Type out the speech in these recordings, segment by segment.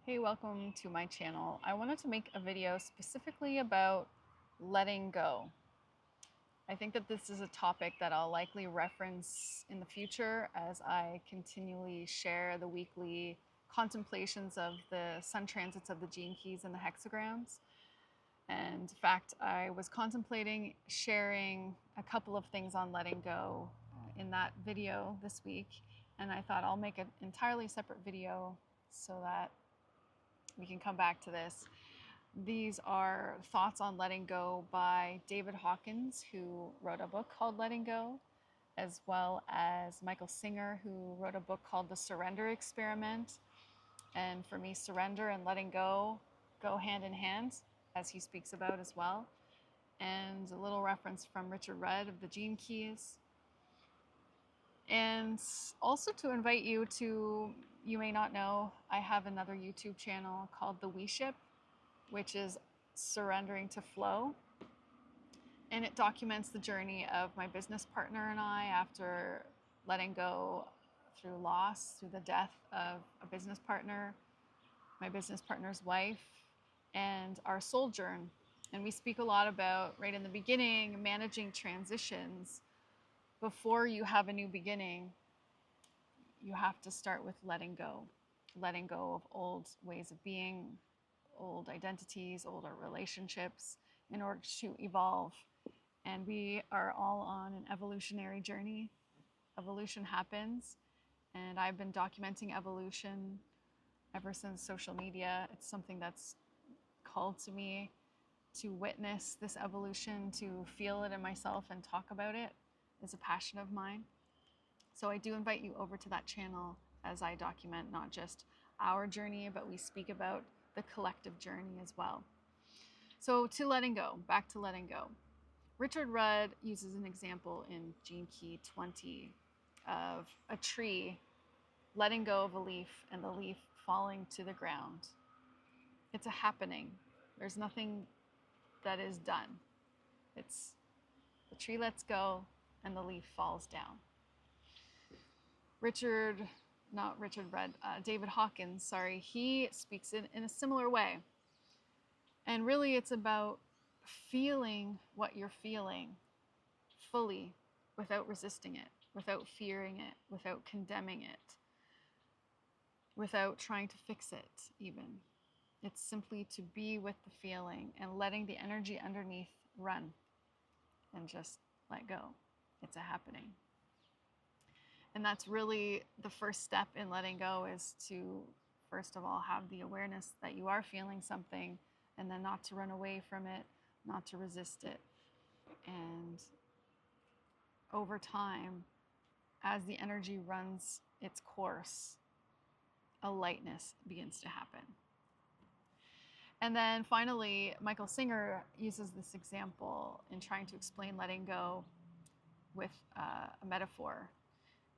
Hey, welcome to my channel. I wanted to make a video specifically about letting go. I think that this is a topic that I'll likely reference in the future as I continually share the weekly contemplations of the sun transits of the gene keys and the hexagrams. And in fact, I was contemplating sharing a couple of things on letting go in that video this week. And I thought I'll make an entirely separate video so that we can come back to this. These are thoughts on letting go by David Hawkins, who wrote a book called Letting Go, as well as Micheal Singer, who wrote a book called The Surrender Experiment. And for me, surrender and letting go hand in hand, as he speaks about as well. And a little reference from Richard Rudd of the Gene Keys. And also to invite you to, you may not know, I have another YouTube channel called The We Ship, which is surrendering to flow. And it documents the journey of my business partner and I after letting go through loss, through the death of a business partner, my business partner's wife, and our sojourn. And we speak a lot about, right in the beginning, managing transitions. Before you have a new beginning, you have to start with letting go of old ways of being, old identities, older relationships, in order to evolve. And we are all on an evolutionary journey. Evolution happens, and I've been documenting evolution ever since social media. It's something that's called to me to witness this evolution, to feel it in myself and talk about it is a passion of mine. So I do invite you over to that channel as I document not just our journey, but we speak about the collective journey as well. So to letting go, back to letting go. Richard Rudd uses an example in Gene Key 20 of a tree letting go of a leaf and the leaf falling to the ground. It's a happening. There's nothing that is done. It's the tree lets go and the leaf falls down. David Hawkins, he speaks in a similar way. And really it's about feeling what you're feeling fully without resisting it, without fearing it, without condemning it, without trying to fix it even. It's simply to be with the feeling and letting the energy underneath run and just let go. It's a happening. And that's really the first step in letting go, is to, first of all, have the awareness that you are feeling something, and then not to run away from it, not to resist it. And over time, as the energy runs its course, a lightness begins to happen. And then finally, Micheal Singer uses this example in trying to explain letting go with a metaphor.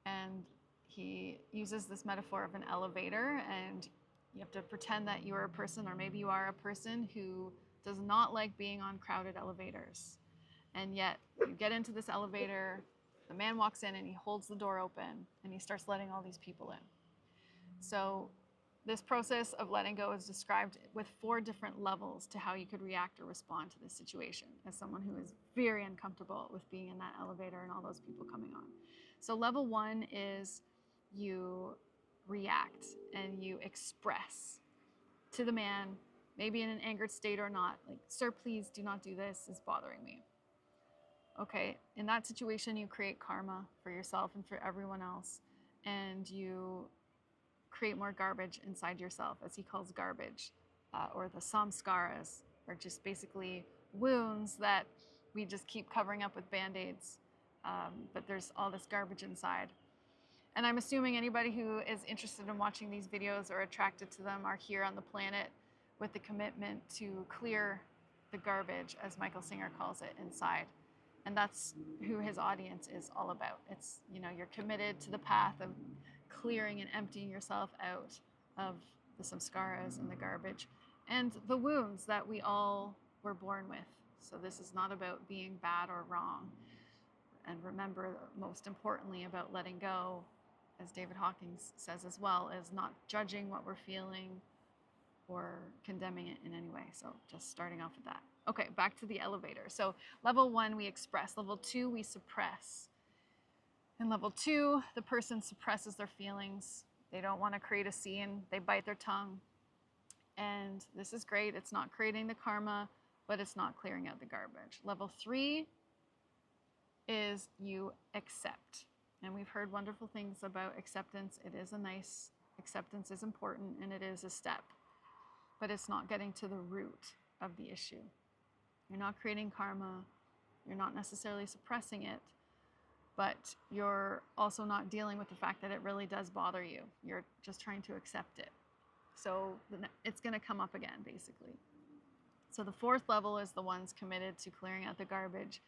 And he uses this metaphor of an elevator, and you have to pretend that you're a person, or maybe you are a person who does not like being on crowded elevators. And yet you get into this elevator, the man walks in and he holds the door open and he starts letting all these people in. So this process of letting go is described with 4 different levels to how you could react or respond to this situation as someone who is very uncomfortable with being in that elevator and all those people coming on. So level 1 is you react and you express to the man, maybe in an angered state or not, like, "Sir, please do not do this, it's bothering me." Okay, in that situation, you create karma for yourself and for everyone else, and you create more garbage inside yourself, as he calls garbage, or the samskaras, or just basically wounds that we just keep covering up with band-aids, but there's all this garbage inside. And I'm assuming anybody who is interested in watching these videos or attracted to them are here on the planet with the commitment to clear the garbage, as Micheal Singer calls it, inside. And that's who his audience is all about. It's, you're committed to the path of clearing and emptying yourself out of the samskaras and the garbage and the wounds that we all were born with. So this is not about being bad or wrong. And remember, most importantly, about letting go, as David Hawkins says as well, is not judging what we're feeling, or condemning it in any way. So just starting off with that. Okay, back to the elevator. So level 1, we express. Level 2, we suppress. In level 2, the person suppresses their feelings. They don't want to create a scene. They bite their tongue. And this is great. It's not creating the karma, but it's not clearing out the garbage. Level 3 is you accept. And we've heard wonderful things about acceptance. It is a nice, acceptance is important, and it is a step. But it's not getting to the root of the issue. You're not creating karma. You're not necessarily suppressing it, but you're also not dealing with the fact that it really does bother you. You're just trying to accept it. So it's going to come up again, basically. So the 4th level is the ones committed to clearing out the garbage.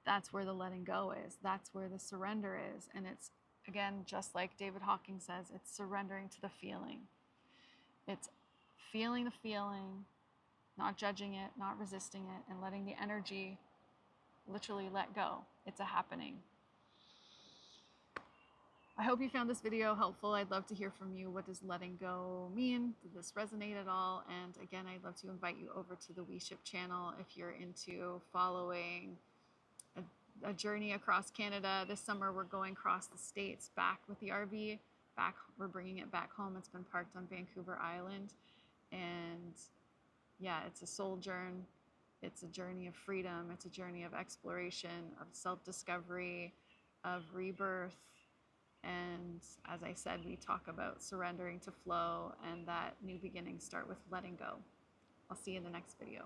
That's where the letting go is. That's where the surrender is. And it's, again, just like David Hawkins says, it's surrendering to the feeling. It's feeling the feeling, not judging it, not resisting it, and letting the energy literally let go. It's a happening. I hope you found this video helpful. I'd love to hear from you. What does letting go mean? Did this resonate at all? And again, I'd love to invite you over to the WeShip channel if you're into following a journey across Canada. This summer, we're going across the States back with the RV. We're bringing it back home. It's been parked on Vancouver Island. And yeah, it's a soul journey. It's a journey of freedom. It's a journey of exploration, of self-discovery, of rebirth. And as I said, we talk about surrendering to flow, and that new beginnings start with letting go. I'll see you in the next video.